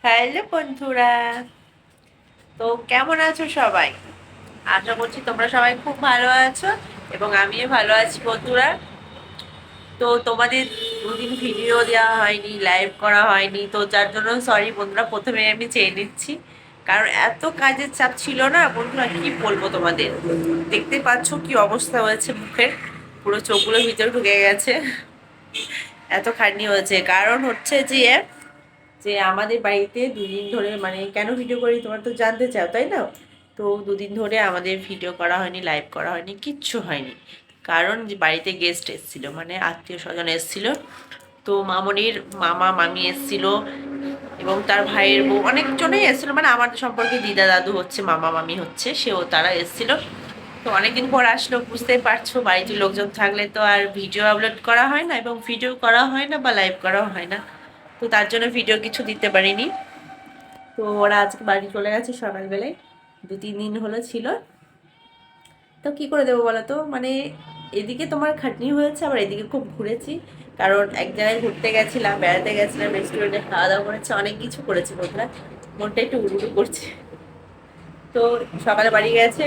Hello বন্ধুরা, তো কেমন আছো সবাই? আশা করছি তোমরা সবাই খুব ভালো আছো এবং আমিও ভালো আছি বন্ধুরা। তো তোমাদের দুদিন ভিডিও দেওয়া হয়নি, লাইভ করা হয়নি, তো যার জন্য সরি বন্ধুরা, প্রথমে আমি চেয়ে নিচ্ছি। কারণ এত কাজের চাপ ছিল না বন্ধুরা, কি বলবো তোমাদের। দেখতে পাচ্ছ কি অবস্থা হয়েছে মুখের, পুরো চোখগুলো ভিতরে ঢুকে গেছে, এত খাটনি হয়েছে। কারণ হচ্ছে যে যে আমাদের বাড়িতে দুদিন ধরে, মানে কেন ভিডিও করি তোমরা তো জানতে চাও তাই না? তো দুদিন ধরে আমাদের ভিডিও করা হয়নি, লাইভ করা হয়নি, কিচ্ছু হয়নি। কারণ যে বাড়িতে গেস্ট এসেছিল, মানে আত্মীয় স্বজন এসেছিল। তো মামনির মামা মামি এসেছিল এবং তার ভাইয়ের বউ, অনেকজনেই এসেছিল, মানে আমার সম্পর্কে দিদা দাদু হচ্ছে, মামা মামি হচ্ছে, সেও তারা এসেছিল। তো অনেকদিন পর আসলো, বুঝতেই পারছো বাড়িতে লোকজন থাকলে তো আর ভিডিও আপলোড করা হয় না এবং ভিডিও করা হয় না বা লাইভ করাও হয় না। তো তার জন্য ভিডিও কিছু দিতে পারিনি। তো ওরা আজকে বাড়ি চলে গেছে সকালবেলায়, 2-3 দিন হলো ছিল। তো কি করে দেবো বলো তো, মানে এদিকে তোমার খাটনি হয়েছে, আবার এদিকে খুব ঘুরেছি। কারণ এক জায়গায় ঘুরতে গেছিলাম, বেড়াতে গেছিলাম, রেস্টুরেন্টে খাওয়া দাওয়া করেছি, অনেক কিছু করেছি বন্ধুরা। মনটা একটু উড়ুড়ু করছে। তো সকালে বাড়ি গেছে,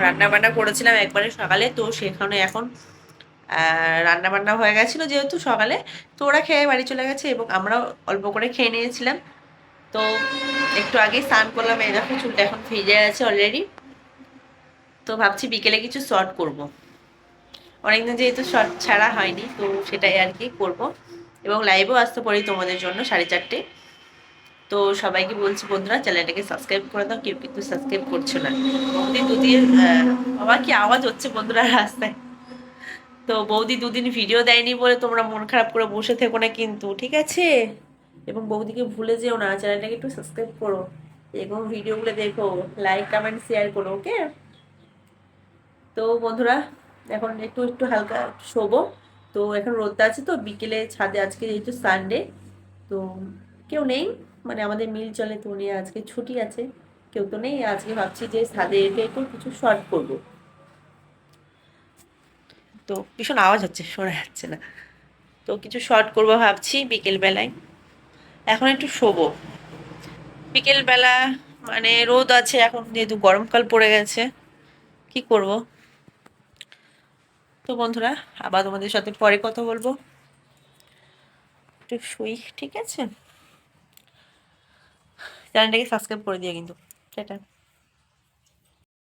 রান্না বান্না করেছিলাম একবারে সকালে, তো সেখানে এখন রান্না বান্না হয়ে গেছিলো যেহেতু সকালে। তো ওরা খেয়ে বাড়ি চলে গেছে এবং আমরাও অল্প করে খেয়ে নিয়েছিলাম। তো একটু আগেই স্নান করলাম, এই দেখো চুলটা এখন ভিজে আছে অলরেডি। তো ভাবছি বিকেলে কিছু শর্ট করব, অনেকদিন যেহেতু শর্ট ছাড়া হয়নি, তো সেটাই আর কি করব। এবং লাইভও আসতে পারি তোমাদের জন্য 4:30। তো সবাইকে বলছি বন্ধুরা, চ্যানেলটাকে সাবস্ক্রাইব করে দাও, কেউ কিন্তু সাবস্ক্রাইব করছো না। বৌদি দুদিন বাবা কি আওয়াজ হচ্ছে বন্ধুরা রাস্তায়। তো বৌদি দুদিন ভিডিও দেয়নি বলে তোমরা মন খারাপ করে বসে থেকো না কিন্তু, ঠিক আছে? এবং বৌদিকে ভুলে যেও না, চ্যানেলটাকে একটু সাবস্ক্রাইব করো এবং ভিডিওগুলো দেখো, লাইক কমেন্ট শেয়ার করো, ওকে? তো বন্ধুরা, এখন একটু একটু হালকা শোবো। তো এখন রোদটা আছে, তো বিকেলে ছাদে, আজকে যেহেতু সানডে, তো কেউ নেই, মানে আমাদের মিল চলে, তো উনি আজকে ছুটি আছে, কেউ তো নেই। আজকে ভাবছি যে ছাদে এসে একটু কিছু শর্ট করবো। তো ভীষণ আওয়াজ হচ্ছে, শোনা যাচ্ছে না। তো কিছু শর্ট করবো ভাবছি বিকেল বেলায়। এখন একটু শোবো বিকেল বেলা, মানে রোদ আছে এখন, যেহেতু গরমকাল পড়ে গেছে, কি করব। তো বন্ধুরা, আবার তোমাদের সাথে পরে কথা বলবো। একটু শুই, ঠিক আছে? চ্যানেলটাকে সাবস্ক্রাইব করে দিও কিন্তু। টাটা।